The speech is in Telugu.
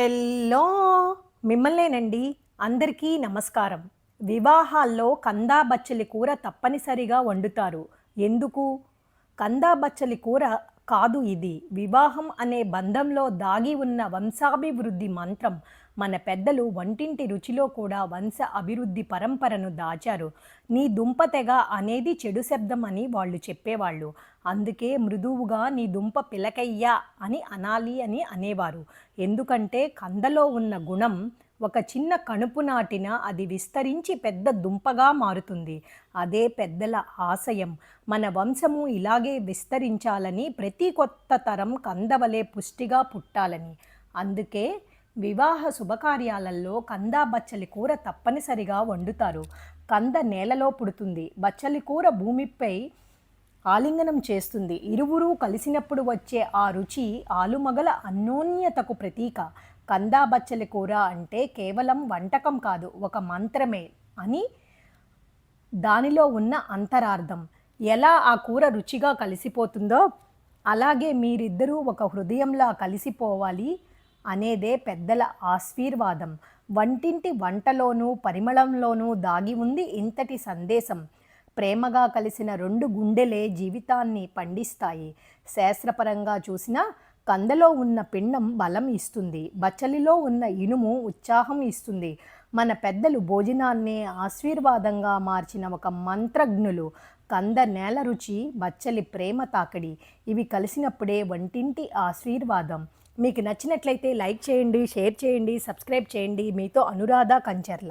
హలో! మిమ్మల్నేనండి. అందరికీ నమస్కారం. వివాహాల్లో కందా బచ్చలి కూర తప్పనిసరిగా వండుతారు. ఎందుకు? కందా బచ్చలి కూర కాదు ఇది. వివాహం అనే బంధంలో దాగి ఉన్న వంశాభివృద్ధి మంత్రం. మన పెద్దలు వంటింటి రుచిలో కూడా వంశ అభివృద్ధి పరంపరను దాచారు. నీ దుంప తెగ అనేది చెడు శబ్దం అని వాళ్ళు చెప్పేవాళ్ళు. అందుకే మృదువుగా నీ దుంప పిలకయ్యా అని అనాలి అని అనేవారు. ఎందుకంటే కందలో ఉన్న గుణం ఒక చిన్న కణుపు నాటిన అది విస్తరించి పెద్ద దుంపగా మారుతుంది. అదే పెద్దల ఆశయం. మన వంశము ఇలాగే విస్తరించాలని, ప్రతి కొత్త తరం కందవలే పుష్టిగా పుట్టాలని. అందుకే వివాహ శుభకార్యాలలో కందా బచ్చలి కూర తప్పనిసరిగా వండుతారు. కంద నేలలో పుడుతుంది. బచ్చలి కూర భూమిపై ఆలింగనం చేస్తుంది. ఇరువురు కలిసినప్పుడు వచ్చే ఆ రుచి ఆలుమగల అన్యోన్యతకు ప్రతీక. కందా బచ్చలి కూర అంటే కేవలం వంటకం కాదు, ఒక మంత్రమే అని దానిలో ఉన్న అంతరార్థం. ఎలా ఆ కూర రుచిగా కలిసిపోతుందో అలాగే మీరిద్దరూ ఒక హృదయంలా కలిసిపోవాలి అనేదే పెద్దల ఆశీర్వాదం. వంటింటి వంటలోనూ పరిమళంలోనూ దాగి ఉంది ఇంతటి సందేశం. ప్రేమగా కలిసిన రెండు గుండెలే జీవితాన్ని పండిస్తాయి. శాస్త్రపరంగా చూసినా కందలో ఉన్న పిండం బలం ఇస్తుంది, బచ్చలిలో ఉన్న ఇనుము ఉత్సాహం ఇస్తుంది. మన పెద్దలు భోజనాన్నే ఆశీర్వాదంగా మార్చిన ఒక మంత్రజ్ఞులు. కంద నేల రుచి, బచ్చలి ప్రేమ తాకిడి, ఇవి కలిసినప్పుడే వంటింటి ఆశీర్వాదం. మీకు నచ్చినట్లయితే లైక్ చేయండి, షేర్ చేయండి, సబ్స్క్రైబ్ చేయండి. మీతో అనురాధ కంచర్ల.